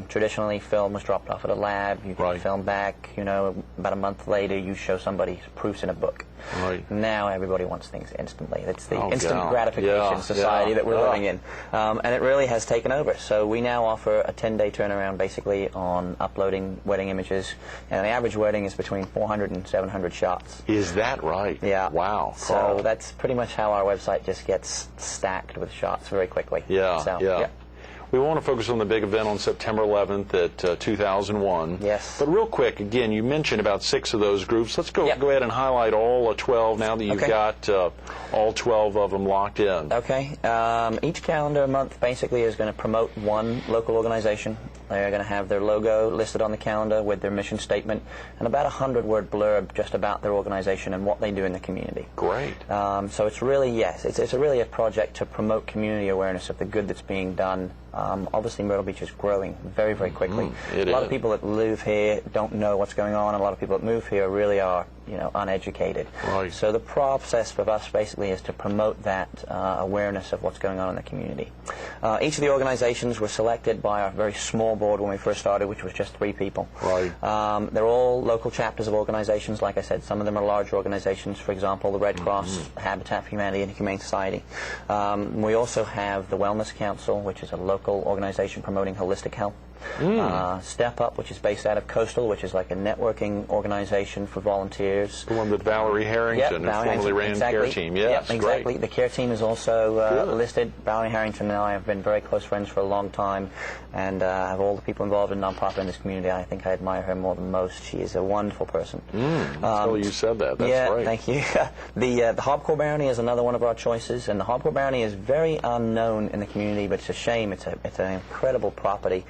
Traditionally, film was dropped off at a lab. You could film back, you know, about a month later, you show somebody proofs in a book. Now everybody wants things instantly. It's the instant gratification society that we're living in. And it really has taken over. So we now offer a 10-day turnaround basically on uploading wedding images. And the average wedding is between 400 and 700 shots. Is that right? Yeah. Wow. So that's pretty much how our website just gets stacked with shots very quickly. We want to focus on the big event on September 11th at 2001. Yes. But real quick, again, you mentioned about 6 of those groups. Let's go ahead and highlight all 12 now that you've got all 12 of them locked in. Okay. Each calendar month basically is going to promote one local organization. They're going to have their logo listed on the calendar with their mission statement and about a 100-word blurb just about their organization and what they do in the community. Great. So it's really, it's really a project to promote community awareness of the good that's being done. Obviously, Myrtle Beach is growing very, very quickly. A lot of people that live here don't know what's going on, and a lot of people that move here really are, you know, uneducated. So the process for us basically is to promote that awareness of what's going on in the community. Each of the organizations were selected by a very small board when we first started, which was just 3 people. They're all local chapters of organizations. Like I said, some of them are large organizations, for example, the Red Cross, Habitat for Humanity, and Humane Society. We also have the Wellness Council, which is a local organization promoting holistic health. Step Up, which is based out of Coastal, which is like a networking organization for volunteers. The one that Valerie Harrington formerly ran the care team. Yes, exactly. Great. The care team is also listed. Valerie Harrington and I have been very close friends for a long time, and of all the people involved in nonprofit in this community, I think I admire her more than most. She is a wonderful person. You said that. That's great. Thank you. The Hobcore Bounty is another one of our choices, and the Hobcore Bounty is very unknown in the community, but it's a shame. It's an incredible property.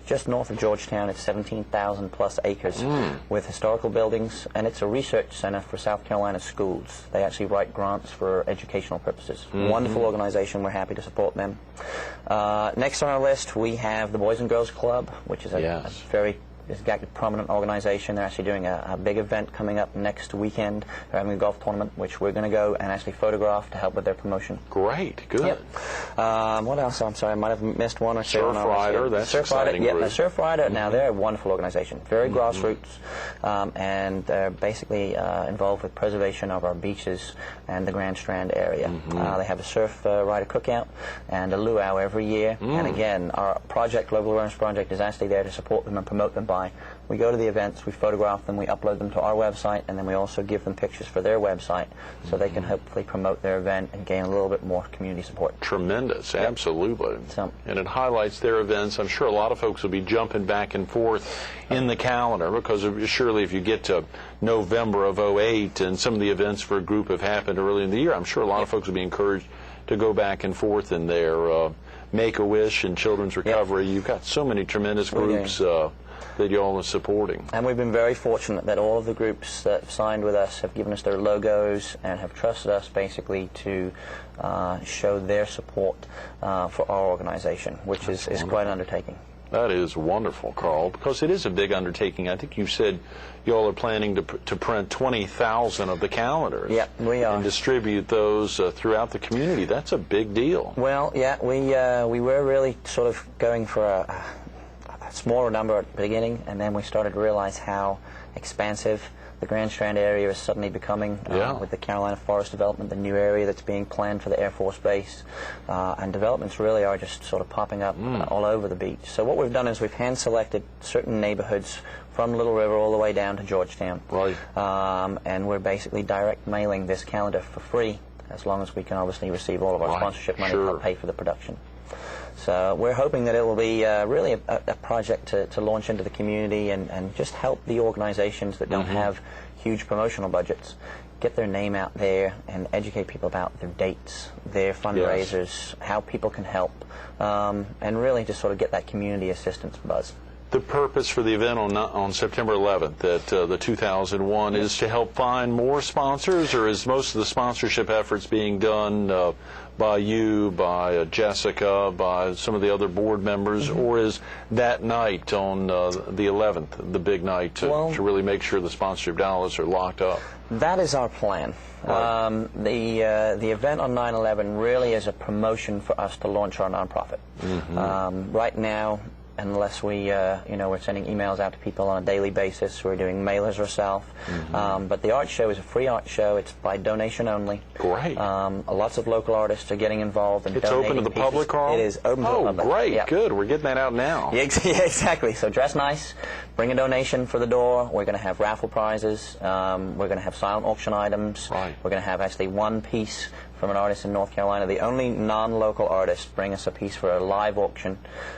Just north of Georgetown, it's 17,000 plus acres with historical buildings, and it's a research center for South Carolina schools. They actually write grants for educational purposes. Wonderful organization. We're happy to support them. Next on our list, we have the Boys and Girls Club, which is a very prominent organization. They're actually doing a big event coming up next weekend. They're having a golf tournament, which we're going to go and actually photograph to help with their promotion. Great, good. What else? I'm sorry, I might have missed one or two. Surfrider, that's exciting. The Surfrider, now they're a wonderful organization, very grassroots, and they're basically involved with preservation of our beaches and the Grand Strand area. They have a surf rider cookout and a luau every year, and again, our project, Global Awareness Project, is actually there to support them and promote them by. We go to the events, we photograph them, we upload them to our website, and then we also give them pictures for their website so they can hopefully promote their event and gain a little bit more community support. Tremendous, absolutely. And it highlights their events. I'm sure a lot of folks will be jumping back and forth in the calendar because surely if you get to November of 08 and some of the events for a group have happened early in the year, I'm sure a lot of folks will be encouraged to go back and forth in their Make-A-Wish and Children's Recovery. You've got so many tremendous groups that you all are supporting. And we've been very fortunate that all of the groups that have signed with us have given us their logos and have trusted us basically to show their support for our organization, which is quite an undertaking. That is wonderful, Carl, because it is a big undertaking. I think you said you all are planning to print 20,000 of the calendars. Yeah, we are. And distribute those throughout the community. That's a big deal. Well, yeah, we were really sort of going for a smaller number at the beginning, and then we started to realize how expansive the Grand Strand area is suddenly becoming with the Carolina Forest Development, the new area that's being planned for the Air Force Base, and developments really are just sort of popping up all over the beach. So what we've done is we've hand-selected certain neighborhoods from Little River all the way down to Georgetown, and we're basically direct mailing this calendar for free, as long as we can obviously receive all of our sponsorship money to help pay for the production. So we're hoping that it will be really a project to launch into the community and just help the organizations that don't have huge promotional budgets get their name out there and educate people about their dates, their fundraisers, how people can help, and really just sort of get that community assistance buzz. The purpose for the event on September 11th at the 2001 is to help find more sponsors, or is most of the sponsorship efforts being done by you, by Jessica, by some of the other board members, or is that night on the 11th, the big night, to really make sure the sponsorship dollars are locked up? That is our plan. The event on 9/11 really is a promotion for us to launch our nonprofit. Right now, unless we, we're sending emails out to people on a daily basis. We're doing mailers ourselves. But the art show is a free art show. It's by donation only. Great. Lots of local artists are getting involved and it's open to the public, Carl? It is open to the public. Oh, great. Good. We're getting that out now. Yeah, exactly. So dress nice. Bring a donation for the door. We're going to have raffle prizes. We're going to have silent auction items. Right. We're going to have actually one piece from an artist in North Carolina. The only non-local artist bring us a piece for a live auction.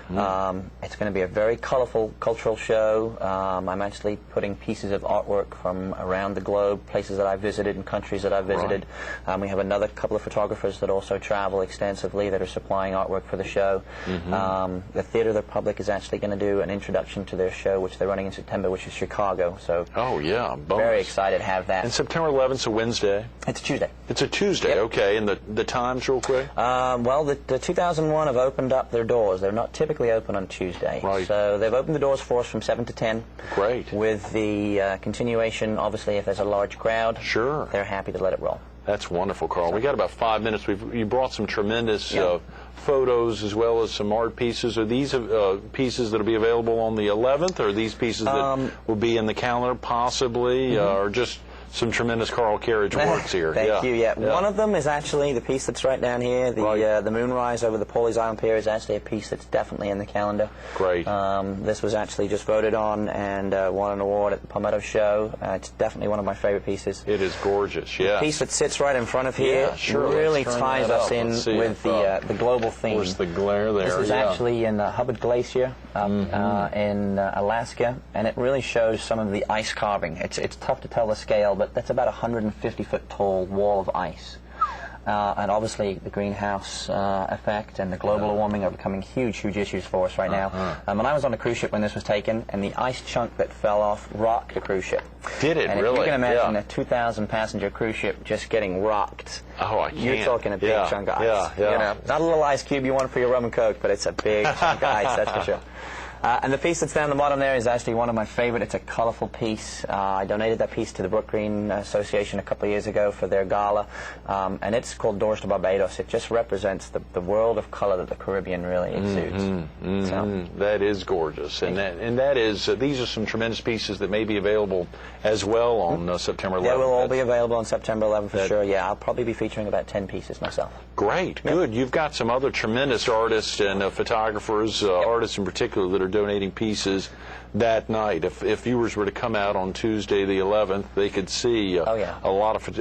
It's going to be a very colorful cultural show. I'm actually putting pieces of artwork from around the globe, places that I've visited and countries that I've visited. Right. We have another couple of photographers that also travel extensively that are supplying artwork for the show. The Theater of the Republic is actually going to do an introduction to their show, which they're running in September, which is Chicago. So very excited to have that. And September 11th is a Wednesday? It's a Tuesday. It's a Tuesday, yep. Okay. And the times real quick? Well, the 2001 have opened up their doors. They're not typically open on Tuesday. Right. So they've opened the doors for us from 7 to 10. Great. With the continuation, obviously, if there's a large crowd, sure, they're happy to let it roll. That's wonderful, Carl. We got about 5 minutes. You brought some tremendous photos as well as some art pieces. Are these pieces that will be available on the 11th, or are these pieces that will be in the calendar possibly, or just some tremendous Carl Kerridge works here? Thank you. Yeah. One of them is actually the piece that's right down here. The moonrise over the Pawleys Island Pier is actually a piece that's definitely in the calendar. Great. This was actually just voted on and won an award at the Palmetto Show. It's definitely one of my favorite pieces. It is gorgeous. Yeah. The piece that sits right in front of here really ties us in with the global theme. Of course, the glare there. This is actually in the Hubbard Glacier in Alaska, and it really shows some of the ice carving. It's tough to tell the scale, but that's about a 150-foot tall wall of ice. And obviously the greenhouse effect and the global warming are becoming huge issues for us right now. When I was on a cruise ship when this was taken, and the ice chunk that fell off rocked the cruise ship. Did it and really? If you can imagine a 2,000-passenger cruise ship just getting rocked. Oh, I can't. You're talking a big chunk of ice. Not a little ice cube you want for your rum and coke, but it's a big chunk of ice, that's for sure. And the piece that's down the bottom there is actually one of my favorite. It's a colorful piece. I donated that piece to the Brook Green Association a couple of years ago for their gala, and it's called Doors to Barbados. It just represents the world of color that the Caribbean really exudes. So. That is gorgeous, and that is these are some tremendous pieces that may be available as well on September 11th. They will all be available on September 11th for sure. Yeah, I'll probably be featuring about 10 pieces myself. Great, good. You've got some other tremendous artists and photographers, artists in particular, that are donating pieces that night. If viewers were to come out on Tuesday the 11th, they could see a lot of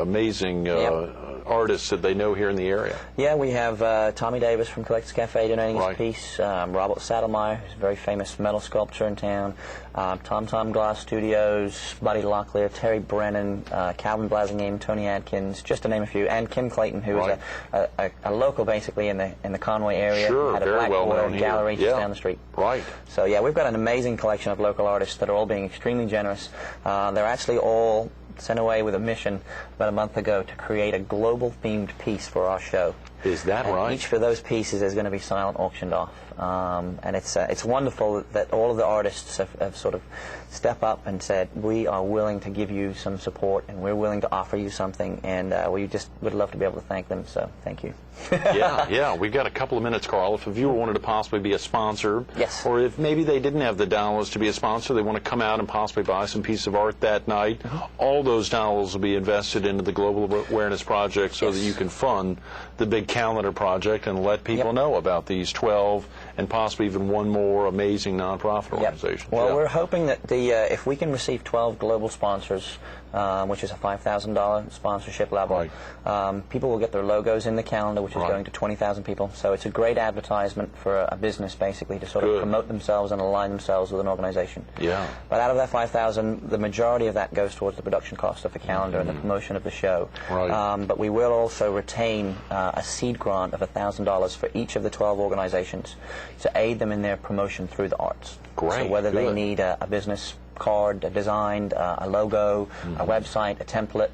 amazing artists that they know here in the area. Yeah, we have Tommy Davis from Collectors Cafe donating his piece, Robert Saddlemeyer, who's a very famous metal sculptor in town, Tom Glass Studios, Buddy Locklear, Terry Brennan, Calvin Blasingame, Tony Adkins, just to name a few, and Kim Clayton, who is a local basically in the Conway area. Sure, had a very well known gallery here. just down the street. Right. So yeah, we've got an amazing collection of local artists that are all being extremely generous. They're actually all sent away with a mission about a month ago to create a global themed piece for our show. Is that right? Each of those pieces is going to be silent auctioned off. And it's wonderful that all of the artists have sort of stepped up and said, we are willing to give you some support and we're willing to offer you something, and we just would love to be able to thank them, so thank you. Yeah, we've got a couple of minutes, Carl. If a viewer wanted to possibly be a sponsor, or if maybe they didn't have the dollars to be a sponsor, they want to come out and possibly buy some piece of art that night, all those dollars will be invested into the Global Awareness Project so that you can fund the big calendar project and let people know about these 12 and possibly even one more amazing nonprofit organization. Well, we're hoping that if we can receive 12 global sponsors, which is a $5,000 sponsorship level, people will get their logos in the calendar, which is going to 20,000 people. So it's a great advertisement for a business, basically, to sort of promote themselves and align themselves with an organization. Yeah. But out of that 5,000, the majority of that goes towards the production cost of the calendar and the promotion of the show. But we will also retain a seed grant of $1,000 for each of the 12 organizations to aid them in their promotion through the arts. Great. So whether they need a business card designed, a logo, a website, a template,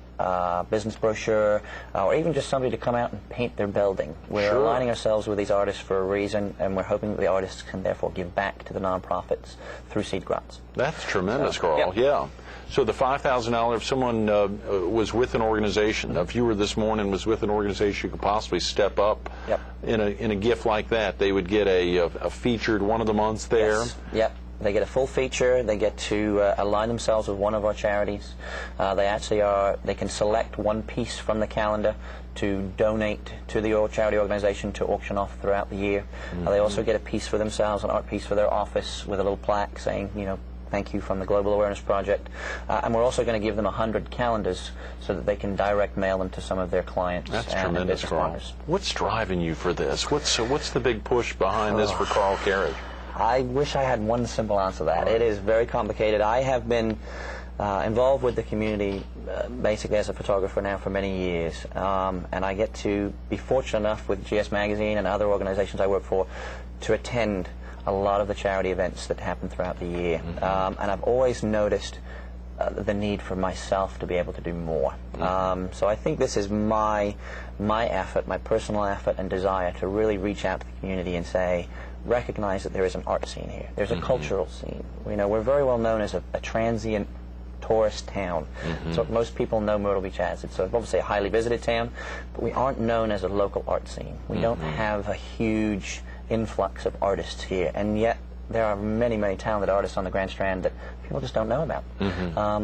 business brochure, or even just somebody to come out and paint their building. We're aligning ourselves with these artists for a reason, and we're hoping that the artists can therefore give back to the nonprofits through seed grants. That's tremendous, Carl. Yeah. So the $5,000, if someone was with an organization, a viewer this morning was with an organization who could possibly step up in a gift like that, they would get a featured one of the months there. Yes. Yep. They get a full feature. They get to align themselves with one of our charities. They can select one piece from the calendar to donate to the charity organization to auction off throughout the year. They also get a piece for themselves, an art piece for their office with a little plaque saying, you know, thank you from the Global Awareness Project. And we're also going to give them 100 calendars so that they can direct mail them to some of their clients. That's tremendous, Carl. What's driving you for this? What's the big push behind this for Carl Kerridge? I wish I had one simple answer to that. It is very complicated. I have been involved with the community basically as a photographer now for many years, and I get to be fortunate enough with GS Magazine and other organizations I work for to attend a lot of the charity events that happen throughout the year, and I've always noticed the need for myself to be able to do more. So I think this is my effort, my personal effort and desire to really reach out to the community and say, recognize that there is an art scene here. There's a cultural scene. You know, we're very well known as a transient tourist town. So most people know Myrtle Beach as. It's obviously a highly visited town, but we aren't known as a local art scene. We don't have a huge influx of artists here, and yet there are many, many talented artists on the Grand Strand that people just don't know about.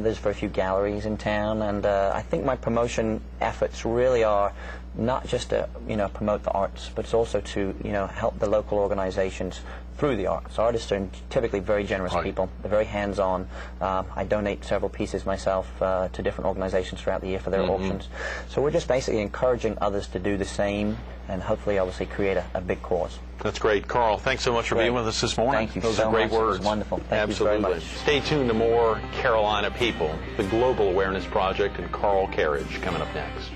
There's very few galleries in town, and I think my promotion efforts really are not just to promote the arts, but it's also to help the local organizations through the arts. Artists are typically very generous people. They're very hands-on. I donate several pieces myself to different organizations throughout the year for their auctions. So we're just basically encouraging others to do the same and hopefully, obviously, create a big cause. That's great. Carl, thanks so much for being with us this morning. Thank you Those so are great much. words. It was wonderful. Thank Absolutely. you very much. Stay tuned to more Carolina People, the Global Awareness Project, and Carl Kerridge coming up next.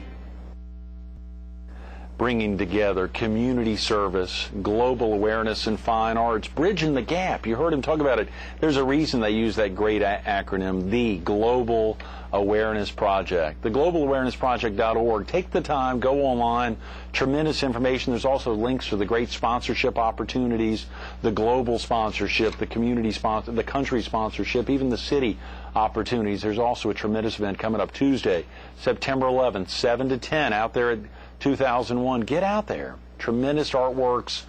Bringing together community service, global awareness, and fine arts, bridging the gap. You heard him talk about it. There's a reason they use that great acronym, the Global Awareness Project. The globalawarenessproject.org. Take the time, go online. Tremendous information. There's also links to the great sponsorship opportunities, the global sponsorship, the community sponsor, the country sponsorship, even the city opportunities. There's also a tremendous event coming up Tuesday, September 11th, 7 to 10, out there at 2001. Get out there. Tremendous artworks.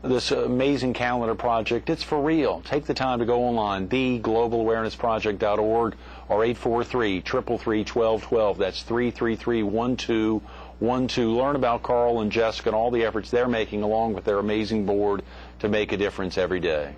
This amazing calendar project. It's for real. Take the time to go online, theglobalawarenessproject.org or 843-333-1212. That's 333-1212. Learn about Carl and Jessica and all the efforts they're making along with their amazing board to make a difference every day.